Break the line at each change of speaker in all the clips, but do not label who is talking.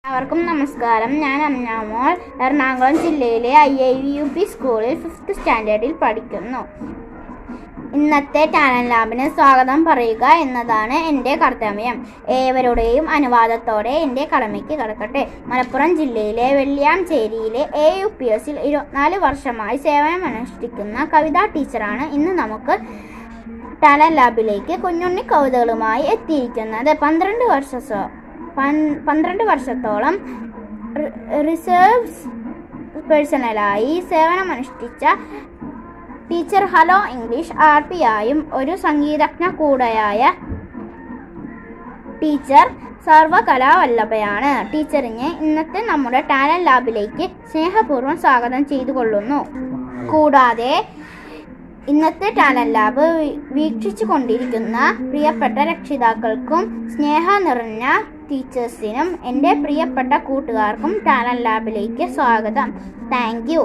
എല്ലാവർക്കും നമസ്കാരം. ഞാൻ അമ്നാമോൾ എറണാകുളം ജില്ലയിലെ IIVUP സ്കൂളിൽ 5th സ്റ്റാൻഡേർഡിൽ പഠിക്കുന്നു. ഇന്നത്തെ ടാലന്റ് ലാബിന് സ്വാഗതം പറയുക എന്നതാണ് എൻ്റെ കർത്തവ്യം. ഏവരുടെയും അനുവാദത്തോടെ എൻ്റെ കടമയ്ക്ക് കടക്കട്ടെ. മലപ്പുറം ജില്ലയിലെ വെള്ളിയാംചേരിയിലെ AUPSൽ 24 വർഷമായി സേവനമനുഷ്ഠിക്കുന്ന കവിതാ ടീച്ചറാണ് ഇന്ന് നമുക്ക് ടാലന്റ് ലാബിലേക്ക് കുഞ്ഞുണ്ണി കവിതകളുമായി എത്തിയിരിക്കുന്നത്. 12 വർഷത്തോളം റിസർവ് പേഴ്സണലായി സേവനമനുഷ്ഠിച്ച ടീച്ചർ ഹലോ ഇംഗ്ലീഷ് RPയായും ഒരു സംഗീതജ്ഞ കൂടെയായ ടീച്ചർ സർവകലാവല്ലഭയാണ്. ടീച്ചറിനെ ഇന്നത്തെ നമ്മുടെ ടാലന്റ് ലാബിലേക്ക് സ്നേഹപൂർവ്വം സ്വാഗതം ചെയ്തുകൊള്ളുന്നു. കൂടാതെ ഇന്നത്തെ ടാലന്റ് ലാബ് വീക്ഷിച്ചു കൊണ്ടിരിക്കുന്ന പ്രിയപ്പെട്ട രക്ഷിതാക്കൾക്കും സ്നേഹം നിറഞ്ഞ ടീച്ചേഴ്സിനും എൻ്റെ പ്രിയപ്പെട്ട കൂട്ടുകാർക്കും ടാലന്റ് ലാബിലേക്ക് സ്വാഗതം. Thank you.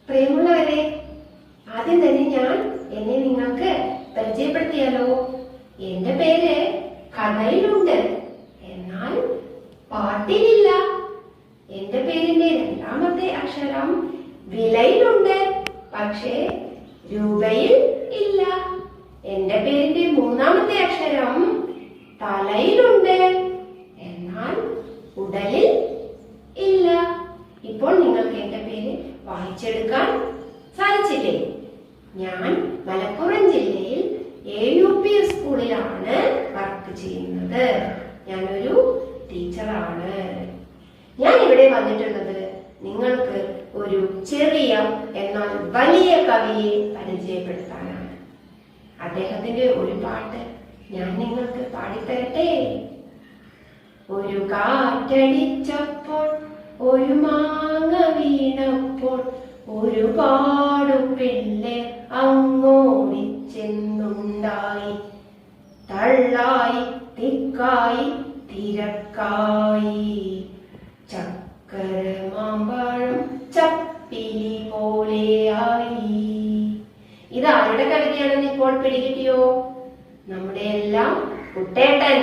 പ്രിയമുള്ളവരെ, ആദ്യം തന്നെ ഞാൻ എന്നെ നിങ്ങൾക്ക് പരിചയപ്പെടുത്തിയാലോ. എന്റെ പേര് കഥയിലുണ്ട്, എന്നാൽ പാട്ടിലില്ല. എന്റെ പേരിന്റെ രണ്ടാമത്തെ അക്ഷരം വിലയിലുണ്ട്, പക്ഷേ രൂപയിൽ ഇല്ല. എന്റെ പേരിന്റെ മൂന്നാമത്തെ അക്ഷരം തലയിലുണ്ട്, എന്നാൽ ഉടലിൽ ഇല്ല. ഇപ്പോൾ നിങ്ങൾക്ക് എന്റെ പേര് വായിച്ചെടുക്കാൻ സാധിച്ചില്ലേ? ഞാൻ മലപ്പുറം ജില്ലയിൽ AUP സ്കൂളിലാണ് വർക്ക് ചെയ്യുന്നത്. ഞാനൊരു ടീച്ചറാണ്. ഞാൻ ഇവിടെ വന്നിട്ടുള്ളത് നിങ്ങൾക്ക് ഒരു ചെറിയ എന്നാൽ വലിയ കവിയെ പരിചയപ്പെടുത്താനാണ്. അദ്ദേഹത്തിന്റെ ഒരു പാട്ട് ഞാൻ നിങ്ങൾക്ക് പാടിത്തരട്ടെ. ഒരു കാറ്റടിച്ചപ്പോൾ ഒരു മാങ്ങ വീണപ്പോൾ ഒരുപാടു പിള്ളേ അങ്ങോടിച്ചെന്നുണ്ടായി. തള്ളായി തിക്കായി തിരക്കായി ചക്കര മാമ്പഴം ചപ്പിലി പോലെയായി. ഇതാരുടെ കവിതയാണെന്ന് ഇപ്പോൾ പിടികിട്ടിയോ? നമ്മുടെ എല്ലാം കുട്ടേട്ടൻ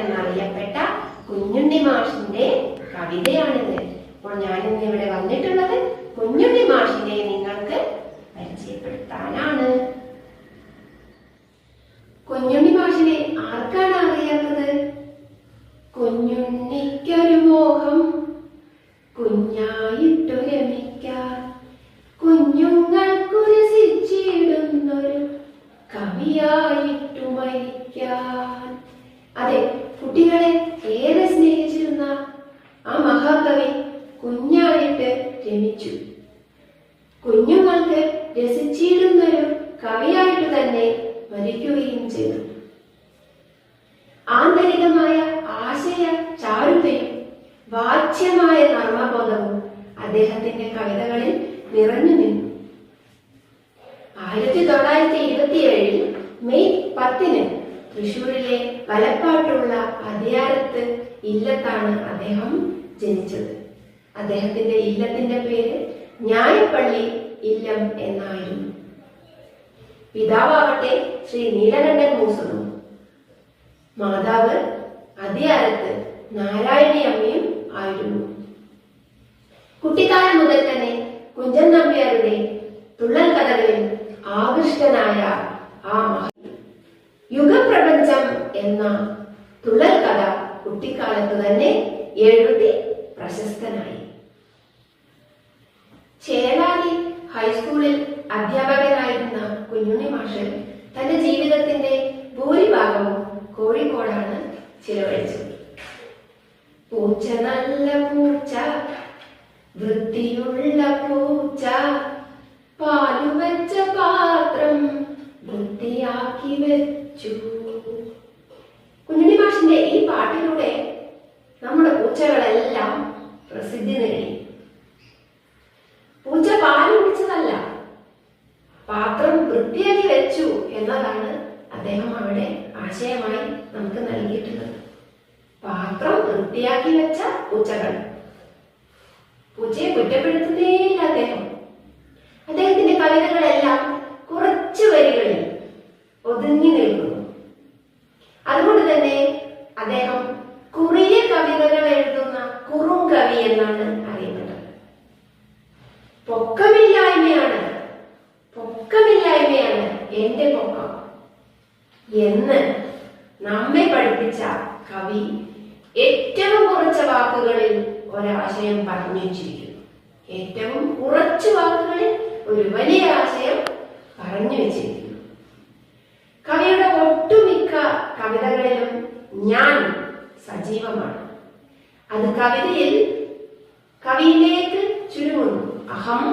എന്നറിയപ്പെട്ട കുഞ്ഞുണ്ണി മാഷിന്റെ കവിതയാണിത്. അപ്പോൾ ഞാനിന്ന് ഇവിടെ വന്നിട്ടുള്ളത് കുഞ്ഞുണ്ണി മാഷിനെ നിങ്ങൾക്ക് പരിചയപ്പെടുത്താനാണ്. കുഞ്ഞുണ്ണി മാഷിനെ ആർക്കാണ് അറിയാത്തത്? കുഞ്ഞുണ്ണിക്കൊരു മോഹം കുഞ്ഞായിട്ടു രമിക്കാൻ, കുഞ്ഞുങ്ങൾക്കു രസിച്ചിടുന്നൊരു കവിയായിട്ടു മരിക്കാൻ. അതെ, കുട്ടികളെ ഏറെ സ്നേഹിച്ചിരുന്ന ആ മഹാകവി കുഞ്ഞായിട്ട് രമിച്ചു. കുഞ്ഞുങ്ങൾക്ക് രസിച്ചിടുന്നൊരു കവിയായിട്ട് തന്നെ മരിക്കുകയും ചെയ്തു. ആന്തരികമായ ആശയ ചാരുതയും വാച്യമായ നർമ്മബോധവും അദ്ദേഹത്തിന്റെ കവിതകളിൽ നിറഞ്ഞു നിന്നു. 1927 മെയ് 10 തൃശൂരിലെ വലപ്പാട്ടുള്ള അതിയാരത്ത് ഇല്ലത്താണ് അദ്ദേഹം ജനിച്ചത്. അദ്ദേഹത്തിന്റെ ഇല്ലത്തിന്റെ പേര് ന്യായപ്പള്ളി ഇല്ലം എന്നായിരുന്നു. പിതാവാകട്ടെ ശ്രീ നീലകണ്ഠൻ മൂസനും മാതാവ് അതിയാരത്ത് നാരായണി അമ്മയും ആയിരുന്നു. കുട്ടിക്കാലം മുതൽ തന്നെ കുഞ്ചൻ നമ്പ്യാരുടെ തുള്ളൽ കഥകളിൽ ആകൃഷ്ടനായ ആ യുഗപ്രപഞ്ചം എന്ന തുള്ളൽ കഥ കുട്ടിക്കാലത്ത് തന്നെ എഴുതി പ്രശസ്തനായി. ചേളാരി ഹൈസ്കൂളിൽ അധ്യാപകനായിരുന്ന കുഞ്ഞുണ്ണി മാഷ് തന്റെ ജീവിതത്തിന്റെ ഭൂരിഭാഗവും കോഴിക്കോടാണ് ചിലവഴിച്ചത്. പൂച്ച നല്ല പൂച്ച, വൃത്തിയുള്ള പൂച്ച, പാലുവെച്ച പാത്രം വൃത്തിയാക്കി വെച്ചു. കുഞ്ഞുണ്ണി മാഷിന്റെ ഈ പാട്ടിലൂടെ നമ്മുടെ പൂച്ചകളെല്ലാം പ്രസിദ്ധി നേടി. പൂച്ച പാല് കുടിച്ചതല്ല, പാത്രം വൃത്തിയാക്കി വെച്ചു എന്നതാണ് അദ്ദേഹം അവിടെ ആശയമായി നമുക്ക് നൽകിയിട്ടുള്ളത്. പാത്രം വൃത്തിയാക്കി വെച്ച പൂച്ചകൾ. പൂച്ചയെ കുറ്റപ്പെടുത്തുന്നേയില്ല അദ്ദേഹം. അദ്ദേഹത്തിന്റെ കവിതകളെല്ലാം കുറച്ചു വരികളിൽ ഒതുങ്ങി നിൽക്കുന്നു. അതുകൊണ്ട് തന്നെ അദ്ദേഹം കുറിയ നോക്കാം എന്ന് നമ്മെ പഠിപ്പിച്ച കവി ഏറ്റവും കുറച്ച് വാക്കുകളിൽ ഒരാശയം പറഞ്ഞു വെച്ചിരിക്കുന്നു. ഏറ്റവും കുറച്ച് വാക്കുകളിൽ ഒരു വലിയ ആശയം പറഞ്ഞു വെച്ചിരിക്കുന്നു. കവിയുടെ ഒട്ടുമിക്ക കവിതകളിലും ഞാൻ സജീവമാണ്. അത് കവിയിലേക്ക് ചുരുങ്ങുന്നു. അഹം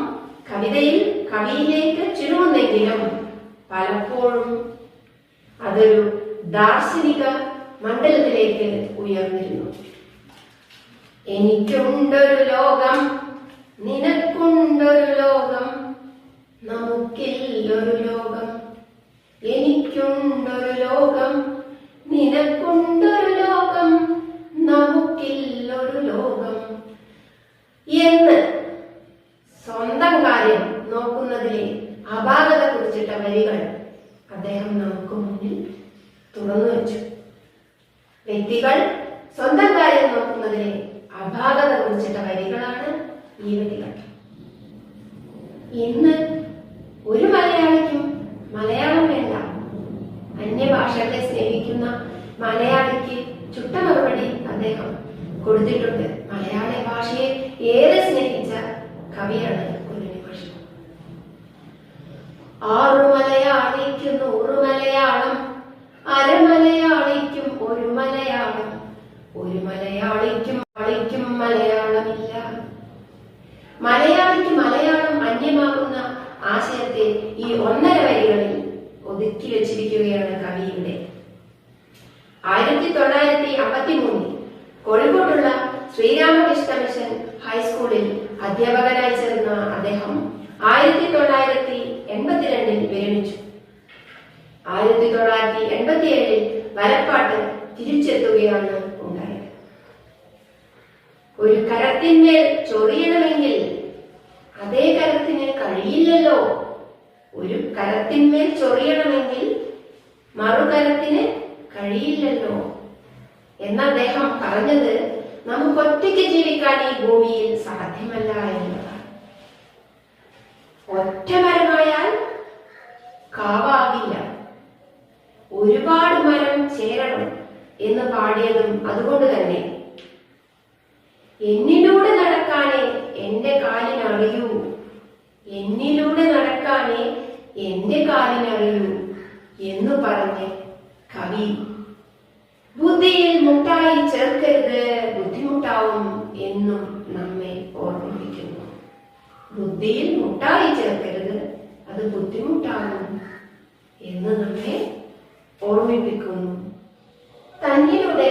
കവിയിലേക്ക് ചുരുങ്ങുന്നെങ്കിലും പലപ്പോഴും അതൊരു ദാർശനിക മണ്ഡലത്തിലേക്ക് ഉയർന്നിരുന്നു. എനിക്കുണ്ടൊരു ലോകം, നിനക്കുണ്ടൊരു ലോകം, നമുക്കില്ലൊരു ലോകം. എനിക്കുണ്ടൊരു ലോകം, നിനക്കുണ്ടൊരു ലോകം, നമുക്കില്ലൊരു ലോകം എന്ന് സ്വന്തം കാര്യം നോക്കുന്നതിലെ അപാകത കുറിച്ചിട്ട വരികൾ അദ്ദേഹം നമുക്ക് മുന്നിൽ തുറന്നു വെച്ചു. വ്യക്തികൾ സ്വന്തം കാര്യം നോക്കുന്നതിലെ അപാകത കുറിച്ചിട്ട വരികളാണ് ഈ വരികൾ. ഇന്ന് ഒരു മലയാളിക്കും മലയാളം വേണ്ട. അന്യഭാഷകളെ സ്നേഹിക്കുന്ന മലയാളിക്ക് ചുട്ട മറുപടി അദ്ദേഹം കൊടുത്തിട്ടുണ്ട്. മലയാള ഭാഷയെ ഏറെ സ്നേഹിച്ച കവിയാണ് കുഞ്ഞുണ്ണി മാഷ്. 6 മലയാളിക്ക് 100 മലയാളം, അരമലയാളിക്കും 1 മലയാളം, 1 മലയാളിക്കും മലയാളമില്ല. മലയാളിക്ക് മലയാളം അന്യമാകുന്ന ആശയത്തെ ഈ 1.5 വരികളിൽ ഒതുക്കി വെച്ചിരിക്കുകയാണ് കവിയുടെ. 1953 കോഴിക്കോടുള്ള ശ്രീരാമകൃഷ്ണ മിഷൻ ഹൈസ്കൂളിൽ അധ്യാപകനായി ചേർന്ന അദ്ദേഹം 1982 വിരമിച്ചു. 1987 വലപ്പാട്ട് തിരിച്ചെത്തുകയാണ് ഉണ്ടായത്. ഒരു കരത്തിന്മേൽ ചൊറിയണമെങ്കിൽ അതേ കരത്തിന് കഴിയില്ലല്ലോ. ഒരു കരത്തിന്മേൽ ചൊറിയണമെങ്കിൽ മറുകരത്തിന് കഴിയില്ലല്ലോ എന്ന് അദ്ദേഹം പറഞ്ഞത് നമുക്ക് ഒറ്റയ്ക്ക് ജീവിക്കാൻ ഈ ഭൂമിയിൽ സാധ്യമല്ല എന്നതാണ്. ഒറ്റ മരമായാൽ കാവാകില്ല, ഒരുപാട് മരം ചേരണം എന്ന് പാടിയതും അതുകൊണ്ട് തന്നെ. എന്നിലൂടെ നടക്കാനേ എന്റെ കാലിനറിയൂ, എന്നിലൂടെ നടക്കാനേ എന്റെ കാലിനറിയൂ എന്ന് പറഞ്ഞ് കവി ബുദ്ധിയിൽ മുട്ടായി ചേർക്കരുത്, ബുദ്ധിമുട്ടാവും എന്നും നമ്മെ ഓർമ്മിപ്പിക്കുന്നു. ബുദ്ധിയിൽ മുട്ടായി ചേർക്കരുത്, അത് ബുദ്ധിമുട്ടാവും എന്ന് നമ്മെ ഓർമ്മിപ്പിക്കുന്നു. തന്നിലൂടെ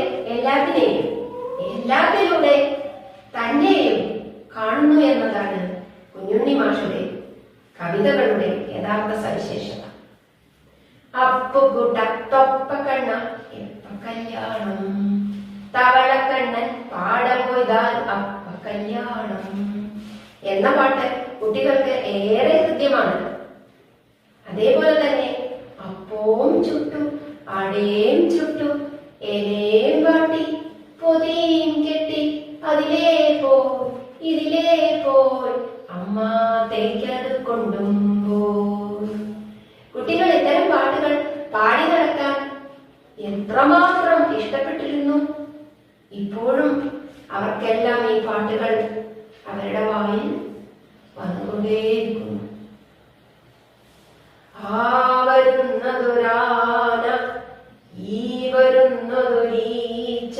എല്ലാത്തിലൂടെ തന്നെയും കാണുന്നു എന്നതാണ് കുഞ്ഞുണ്ണി മാഷുടെ കവിതകളുടെ യഥാർത്ഥ സവിശേഷത. അപ്പുകുട്ട തൊപ്പക്കണ്ണ എപ്പ കല്യാണം, തവളക്കണ്ണൻ പാടം കൊയ്താൽ അപ്പ കല്യാണം എന്ന പാട്ട് കുട്ടികൾക്ക് ഏറെ ഹൃദ്യമാണ്. അതേപോലെ തന്നെ അപ്പവും ചുട്ടു അടയും ചുട്ടു എലയും വാട്ടി പൊതിയും കെട്ടി അതിലേ പോയി ഇതിലേ പോയി അമ്മ തേക്കത് കൊണ്ടും പോയി. കുട്ടികൾ ഇത്തരം പാട്ടുകൾ പാടി നടക്കാൻ എത്രമാത്രം ഇഷ്ടപ്പെട്ടിരുന്നു. ഇപ്പോഴും അവർക്കെല്ലാം ഈ പാട്ടുകൾ അവരുടെ വായിൽ വന്നുകൊണ്ടേയിരിക്കുന്നു. ആ വരുന്നതൊരാന, ഈ വരുന്നതൊരീച്ച,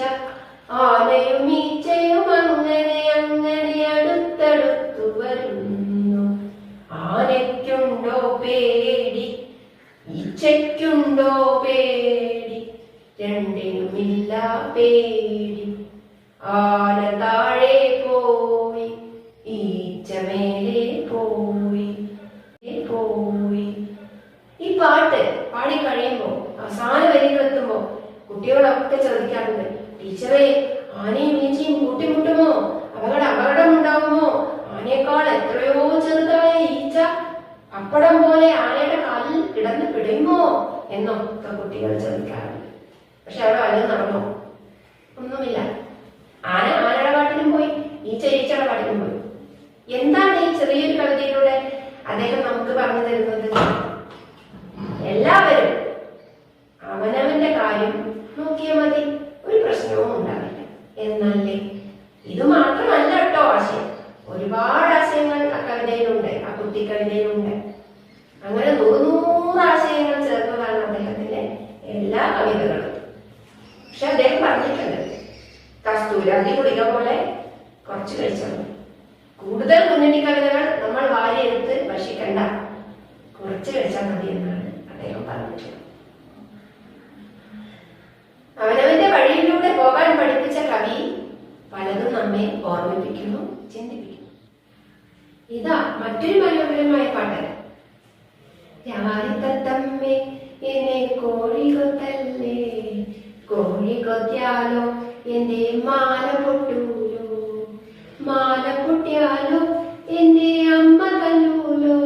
ആനയും ഈച്ചയും അങ്ങനെ അങ്ങനെ അടുത്തടുത്തു വരുന്നു. ആനയ്ക്കുണ്ടോ പേടി, ഈച്ചയ്ക്കുണ്ടോ പേടി, രണ്ടിനുമില്ല പേടി. ആന താഴെ പോയി, ഈച്ച മേലെ പോയി. ഈ പാട്ട് പാടി കഴിയുമ്പോ അവസാന വരികളെത്തുമ്പോ കുട്ടികളൊക്കെ ചോദിക്കാറുണ്ട്, ടീച്ചറെ ആനയും ഈച്ചയും കൂട്ടിമുട്ടുമോ, അപകടം ഉണ്ടാകുമോ, ആനയേക്കാൾ എത്രയോ ചെറുതായ ഈച്ച പപ്പടം പോലെ ആനയുടെ കാലിൽ കിടന്ന് പിടയുമോ എന്നൊക്കെ കുട്ടികൾ ചോദിക്കാറുണ്ട്. പക്ഷെ അവിടെ വല്ലതും നടന്നോ? ഒന്നുമില്ല. ആനയുടെ പാട്ടിനും പോയി, ഈച്ചയുടെ പാട്ടിനും പോയി. എന്താണ് ഈ ചെറിയൊരു കവിതയിലൂടെ അദ്ദേഹം നമുക്ക് പറഞ്ഞു തരുന്നത്? എല്ലാവരും എല്ലാ കവിതകളും. പക്ഷെ അദ്ദേഹം പറഞ്ഞിട്ടുണ്ട്, കസ്തൂരാതി ഗുളിക പോലെ കുറച്ച് കഴിച്ചാൽ മതി. കൂടുതൽ കുഞ്ഞുണ്ണി കവിതകൾ നമ്മൾ വാരിയെടുത്ത് ഭക്ഷിക്കണ്ട, കുറച്ച് കഴിച്ചാൽ മതി എന്നാണ് അദ്ദേഹം പറഞ്ഞിട്ടുള്ളത്. അവനവന്റെ വഴിയിലൂടെ പോകാൻ പഠിപ്പിച്ച കവി പലതും നമ്മെ ഓർമ്മിപ്പിക്കുന്നു, ചിന്തിപ്പിക്കുന്നു. ഇതാ മറ്റൊരു മനോഹരമായ പാട്ട്. രാരിത്തത്തമ്മേ എന്നെ കോഴി കൊത്തല്ലേ, കോഴി കൊത്തിയാലോ എന്റെ മാല പൊട്ടൂലോ, മാല പൊട്ടിയാലോ എന്നെ അമ്മ തല്ലൂലോ,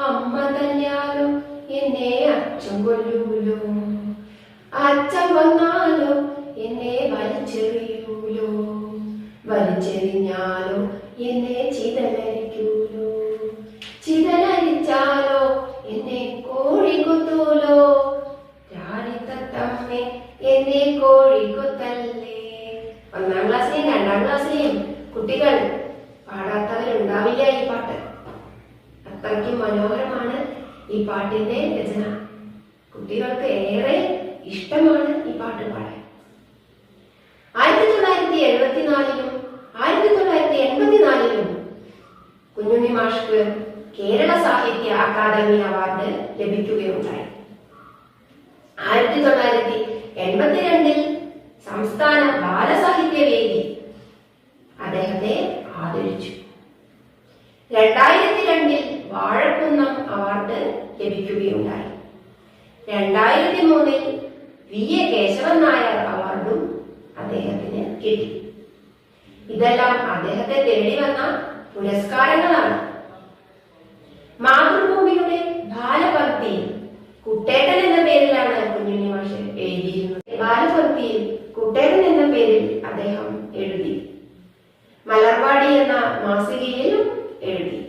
അമ്മ തല്ലിയാലോ എന്നെ അച്ഛൻ കൊല്ലൂലോ, അച്ഛൻ കൊന്നാലോ എന്നെ വലിച്ചെറിയൂലോ, വലിച്ചെറിഞ്ഞാലോ എന്നെ ചിതലരിക്കൂലോ, ചിതലരിച്ചാലോ എന്നെ കോഴി കൊത്തൂലോ, രാരിത്തത്തമ്മേ എന്നെ കോഴി കൊത്തല്ലേ. 1ാം ക്ലാസ്സിലെയും 2ാം ക്ലാസ്സിലെയും കുട്ടികൾ പാടാത്തവരുണ്ടാവില്ല ഈ പാട്ട്. അത്രയ്ക്കും മനോഹരമാണ് ഈ പാട്ടിന്റെ രചന. കുട്ടികൾക്ക് ഏറെ ഇഷ്ടമാണ് ഈ പാട്ട് പാടാൻ. 1974-ലും 1984-ലും കുഞ്ഞുണ്ണി മാഷ്ക്ക് കേരള സാഹിത്യ അക്കാദമി അവാർഡ് ലഭിക്കുകയുണ്ടായി. 1982-ൽ സംസ്ഥാന ബാലസാഹിത്യവേദി അദ്ദേഹത്തെ ആദരിച്ചു. 2002-ൽ വാഴക്കുന്നം അവാർഡ് ലഭിക്കുകയുണ്ടായി. 2003-ൽ വി.എ. കേശവൻ നായർ അവാർഡും അദ്ദേഹത്തിന് കിട്ടി. ഇതെല്ലാം അദ്ദേഹത്തെ തേടി വന്ന പുരസ്കാരങ്ങളാണ്. മാതൃഭൂമിയുടെ ബാലപംക്തിയിൽ കുട്ടേട്ടൻ എന്ന പേരിലാണ് കുഞ്ഞുണ്ണി മാഷ് എഴുതിയിരുന്നത്. ബാലപംക്തിയിൽ കുട്ടേട്ടൻ എന്ന പേരിൽ അദ്ദേഹം എഴുതി. മലർവാടി എന്ന മാസികയിലും എഴുതി.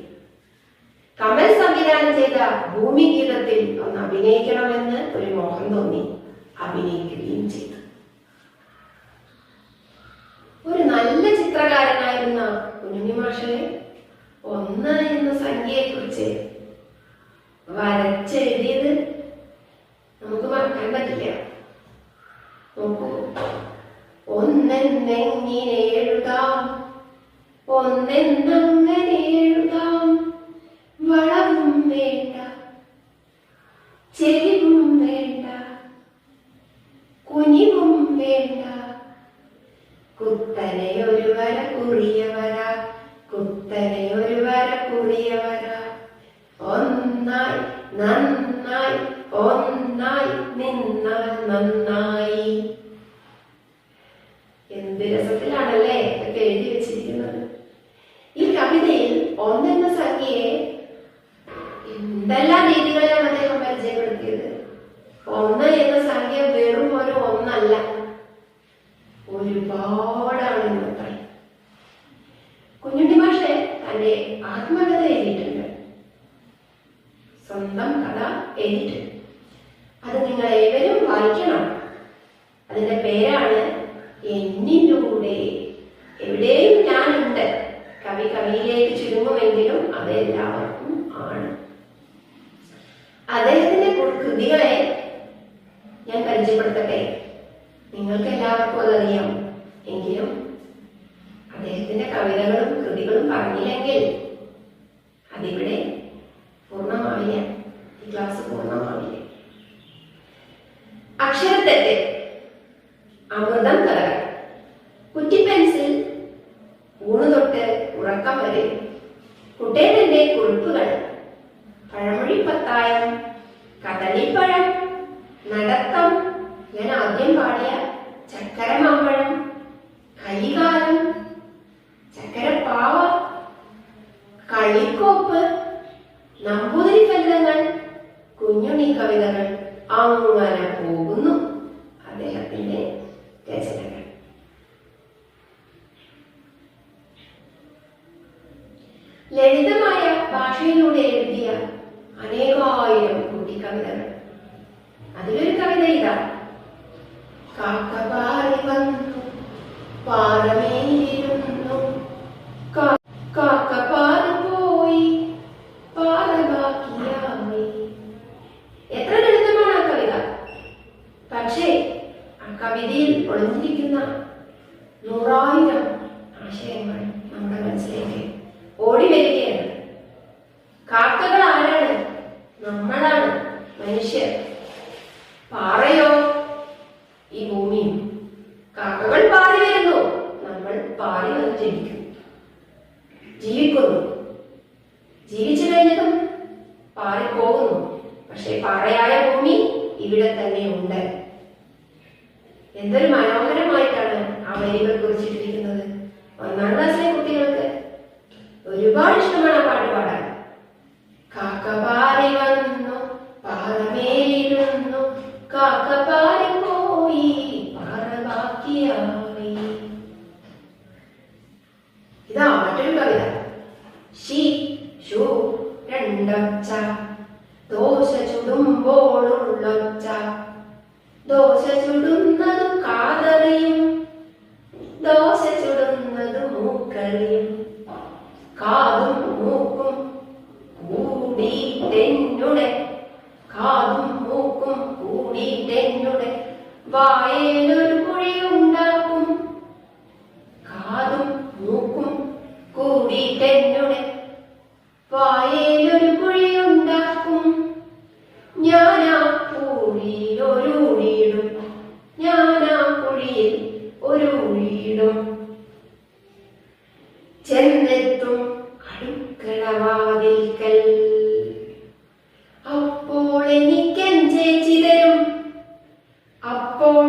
കമൽ സംവിധാനം ചെയ്ത ഭൂമിഗീതത്തിൽ ഒന്ന് അഭിനയിക്കണമെന്ന് ഒരു മോഹം തോന്നി. അഭിനയിക്കുകയും ചെയ്തു. ഒരു നല്ല ചിത്രകാരനായിരുന്ന കുഞ്ഞുണ്ണി മാഷ് 1 എന്ന സംഖ്യയെ കുറിച്ച് വരച്ചെഴുതിയത് നമുക്ക് മറക്കാൻ പറ്റില്ല. നോക്കൂ, ഒന്നെങ്ങനെ എഴുതാം, ഒന്നെന്നങ്ങനെ എഴുതാം, വളവും വേണ്ട, ചെരിവും വേണ്ട, കുനിവും വേണ്ട, കുത്തനെയൊരു വര കുറിയ വര, കുത്തനെയൊരു വര കുറിയ വര, ഒന്നായി നന്നായി ഒന്നായി നിന്നാൽ നന്നായി. എന്ത് രസത്തിലാണല്ലേ ഇതൊക്കെ എഴുതി വെച്ചിരിക്കുന്നത്. ഈ കവിതയിൽ 1 എന്ന സംഖ്യയെ എന്തെല്ലാം രീതികളിലാണ് അദ്ദേഹം പരിചയപ്പെടുത്തിയത്. 1 എന്ന സംഖ്യ വെറും ഒരു 1 അല്ല, ഒരുപാടാണ് ഇന്നത്തെ. കുഞ്ഞുണ്ണി മാഷ് തന്റെ ആത്മകഥ എഴുതിയിട്ടുണ്ട്, സ്വന്തം കഥ എഴുതിയിട്ടുണ്ട്. അത് നിങ്ങൾ ഏവരും വായിക്കണം. അതിന്റെ പേരാണ് എന്നിലൂടെ. എവിടെയും ഞാനുണ്ട്. കവി കവിയിലേക്ക് ചുരുങ്ങുമെങ്കിലും അത് എല്ലാവർക്കും ആണ്. അദ്ദേഹത്തിന്റെ കൃതികളെ ഞാൻ പരിചയപ്പെടുത്തട്ടെ. നിങ്ങൾക്ക് എല്ലാവർക്കും അതറിയാം, എങ്കിലും അദ്ദേഹത്തിന്റെ കവിതകളും കൃതികളും പറഞ്ഞില്ലെങ്കിൽ അതിവിടെ പൂർണ്ണമാവില്ല, ഈ ക്ലാസ് പൂർണ്ണമാവില്ല. അക്ഷരത്തെറ്റ്, അമൃതം കലർ, കുറ്റിപ്പെൻസിൽ, ഊണ് തൊട്ട് ഉറക്കം വരെ, കുട്ടേട്ടന്റെ കുറിപ്പുകൾ, പഴമൊഴി പത്തായം, കദളിപ്പഴം, നടത്തം, ഞാൻ ആദ്യം പാടിയ ചക്കര മാമ്പഴം, കൈകാലം, ചക്കരപ്പാവ, കളിക്കോപ്പ്, നമ്പൂതിരി ഫലിതങ്ങൾ, കുഞ്ഞുണ്ണി കവിതകൾ, അങ്ങനെ പോകുന്നു അദ്ദേഹത്തിന്റെ രചനകൾ. ലളിതമായ ഭാഷയിലൂടെ എഴുതിയ അനേകായിരം കുട്ടിക്കവിതകൾ. അതിലൊരു കവിത ഇതാ. കാക്കപാറി വന്നു പാറമേലിരുന്നു, കാക്കപാറി പോയി പാറ ബാക്കിയായി. എത്ര ലളിതമാണ് ആ കവിത. ഒളിഞ്ഞിരിക്കുന്ന 100,000 ആശയങ്ങൾ നമ്മുടെ മനസ്സിലേക്ക് ഓടി വരികയാണ്. കാക്കകൾ ആരാണ്? നമ്മളാണ്, മനുഷ്യർ. പാറയോ? ഈ ഭൂമിയും. കാക്കകൾ പാറി വരുന്നു, നമ്മൾ പാറി വന്ന് ജീവിക്കുന്നു. ജീവിച്ചു കഴിഞ്ഞതും പാറിപ്പോകുന്നു. പക്ഷെ പാറയായ ഭൂമി ഇവിടെ തന്നെ ഉണ്ട്. എന്തൊരു മനോഹരമായിട്ടാണ് ആ വരികൾ കുറിച്ചിട്ടിരിക്കുന്നത്. 1ാം ക്ലാസ്സിലെ കുട്ടികൾക്ക് ഒരുപാട് ഇഷ്ടമാണ് ആ പാട്ട് പാടാൻ. കാക്ക പാറി വന്നു പാറമേലിരുന്നു, കാക്ക പാറി പോയി പാറ ബാക്കിയായി. ഇതാ മറ്റൊരു കവിത. ഷീ ഷൂ രണ്ടൊച്ച, ദോശ ചുടുമ്പോളുള്ളൊച്ച, ദോശ ചുടുന്നതു കാതറിയും, ദോശ ചുടുന്നതു മൂക്കറിയും, കാതും മൂക്കും കൂടിയിട്ടെന്നുടെ, കാതും മൂക്കും കൂടിയിട്ടെന്നുടെ, വായേലൊരു കുഴിയുണ്ടാക്കും, കാതും മൂക്കും കൂടിയിട്ടെന്നുടെ, വായേലൊരു കുഴിയുണ്ടാക്കും, ഞാനാ കുഴിയിൽ ഒരു ഉഴിയിടും, ഞാനാ കുഴിയിൽ ഒരു ഉഴിയിടും, ചെന്നെത്തും അടുക്കളവാതിൽക്കൽ, അപ്പോൾ എനിക്കെൻ ചേച്ചി തരും, അപ്പോൾ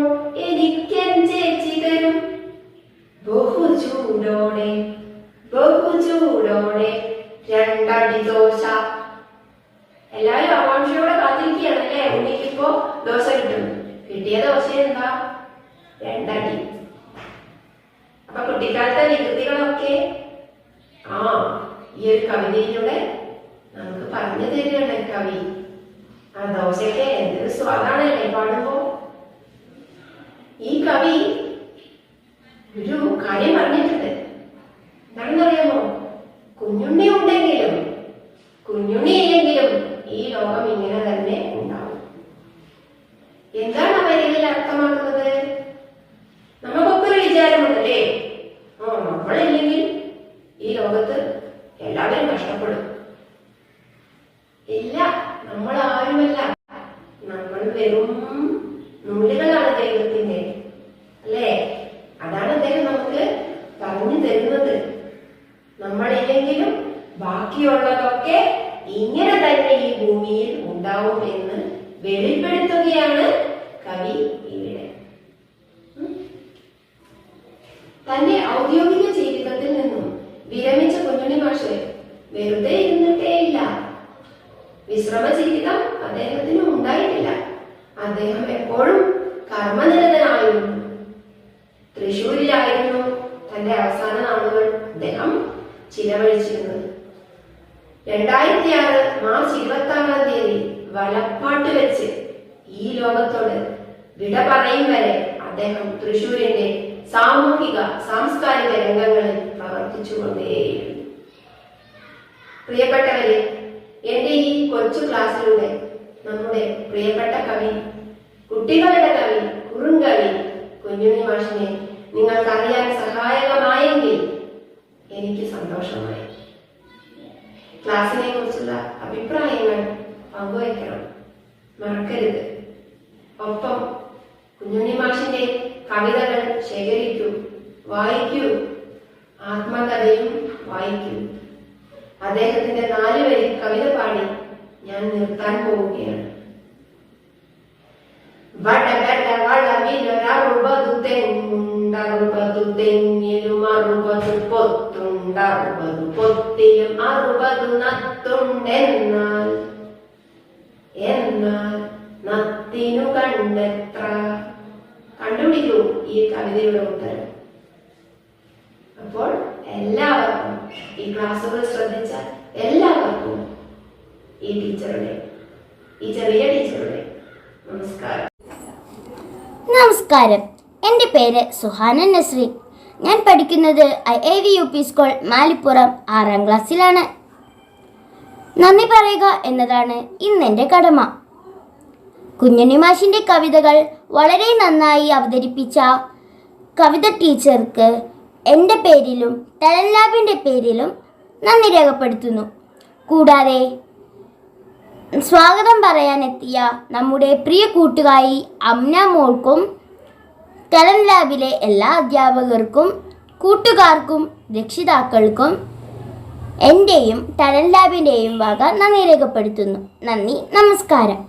എനിക്കെൻ ചേച്ചി തരും, ബഹുചൂടോടെ ബഹുചൂടോടെ 2 അടി ദോശ. എല്ലാവരും ആകാംക്ഷയോടെ കാത്തിരിക്കുകയാണ് അല്ലേ? ഉണ്ണിക്കിപ്പോ ദോശ കിട്ടും. കിട്ടിയ ദോശ എന്താ? 2 അടി. അപ്പൊ കുട്ടിക്കാലത്തെ വികൃതികളൊക്കെ ഈ ഒരു കവിതയിലൂടെ നമുക്ക് പറഞ്ഞു തരികയാണ് കവി. ആ ദോശയ്ക്ക് എന്തൊരു സ്വാദാണല്ലേ പാടുമ്പോ. ഈ കവി ഒരു കാര്യം പറഞ്ഞിട്ടുണ്ട്. എന്താണെന്നറിയാമോ? കുഞ്ഞുണ്ണി ഉണ്ടെങ്കിലും കുഞ്ഞുണ്ണി ഇല്ലെങ്കിലും ഈ ലോകം ഇങ്ങനെ തന്നെ ഉണ്ടാവും. എന്താണ് ആ വരികളിൽ അർത്ഥമാക്കുന്നത്? നമുക്കൊക്കെ ഒരു വിചാരമുണ്ടല്ലേ, നമ്മളില്ലെങ്കിൽ ഈ ലോകത്ത് എല്ലാവരും കഷ്ടപ്പെടും. ഇല്ല, നമ്മൾ ആരുമല്ല. നമ്മൾ വെറും നൂലുകളാണ് ദൈവത്തിന്റെ, അല്ലേ? അതാണ് അദ്ദേഹം നമുക്ക് പറഞ്ഞു തരുന്നത്. നമ്മളില്ലെങ്കിലും ബാക്കിയുള്ളതൊക്കെ ഇങ്ങനെ തന്നെ ഈ ഭൂമിയിൽ ഉണ്ടാവും എന്ന് വെളിപ്പെടുത്തുകയാണ് കവി ഇവിടെ. തന്റെ ഔദ്യോഗിക ജീവിതത്തിൽ നിന്നും വിരമിച്ച കുഞ്ഞുണ്ണി മാഷ് വെറുതെ ഇരുന്നിട്ടേയില്ല. വിശ്രമ ജീവിതം അദ്ദേഹത്തിന് ഉണ്ടായിട്ടില്ല. അദ്ദേഹം എപ്പോഴും കർമ്മനിരതനായിരുന്നു. തൃശ്ശൂരിലായിരുന്നു തന്റെ അവസാന നാളുകൾ അദ്ദേഹം ചിലവഴിച്ചിരുന്നത്. 2006 മാർച്ച് 26-ാം തീയതി വലപ്പാട്ട് വെച്ച് ഈ ലോകത്തോട് വിട പറയും വരെ അദ്ദേഹം തൃശ്ശൂരിന്റെ സാമൂഹിക സാംസ്കാരിക രംഗങ്ങളിൽ പ്രവർത്തിച്ചുകൊണ്ടേയിരുന്നു. പ്രിയപ്പെട്ടവരെ, എന്റെ ഈ കൊച്ചു ക്ലാസ്സിലൂടെ നമ്മുടെ പ്രിയപ്പെട്ട കവി, കുട്ടികളുടെ കവി, കുറുങ്കവി കുഞ്ഞുണ്ണി മാഷിനെ നിങ്ങൾക്കറിയാൻ സഹായകമായെങ്കിൽ എനിക്ക് സന്തോഷമായി. ക്ലാസ്സിനെ കുറിച്ചുള്ള അഭിപ്രായങ്ങൾ പങ്കുവയ്ക്കണം, മറക്കരുത്. ഒപ്പം കുഞ്ഞുണ്ണി മാഷിന്റെ കവിതകൾ ശേഖരിക്കൂ, വായിക്കൂ, ആത്മകഥയും വായിക്കൂ. അദ്ദേഹത്തിന്റെ 4 വരി കവിത പാടി ഞാൻ നിർത്താൻ പോവുകയാണ്. വടവടവളവിലൊരറുപതു തെങ്ങുണ്ടറുപതു തെങ്ങിലും 60 പൊത്തുണ്ടറുപതു പൊത്തിലും 60 നത്തുണ്ടെന്നാൽ നത്തിനു കണ്ടെത്ര. കണ്ടുപിടിക്കൂ ഈ കവിതയുടെ ഉത്തരം. അപ്പോൾ എല്ലാവർക്കും, ഈ ക്ലാസ്സുകൾ ശ്രദ്ധിച്ച എല്ലാവർക്കും ഈ ചെറിയ ടീച്ചറുടെ നമസ്കാരം.
നമസ്കാരം. എൻ്റെ പേര് സുഹാന നസ്രീൻ. ഞാൻ പഠിക്കുന്നത് IAV UP സ്കൂൾ മാലിപ്പുറം 6ാം ക്ലാസ്സിലാണ്. നന്ദി പറയുക എന്നതാണ് ഇന്നെൻ്റെ കടമ. കുഞ്ഞുണ്ണി മാഷിൻ്റെ കവിതകൾ വളരെ നന്നായി അവതരിപ്പിച്ച കവിത ടീച്ചർക്ക് എൻ്റെ പേരിലും ടാലന്റ് ലാബിൻ്റെ പേരിലും നന്ദി രേഖപ്പെടുത്തുന്നു. കൂടാതെ സ്വാഗതം പറയാനെത്തിയ നമ്മുടെ പ്രിയ കൂട്ടുകാരി അമ്ന മോൾക്കും ടാലന്റ് ലാബിലെ എല്ലാ അധ്യാപകർക്കും കൂട്ടുകാർക്കും രക്ഷിതാക്കൾക്കും എൻ്റെയും ടാലന്റ് ലാബിൻ്റെയും വക നന്ദി രേഖപ്പെടുത്തുന്നു. നന്ദി, നമസ്കാരം.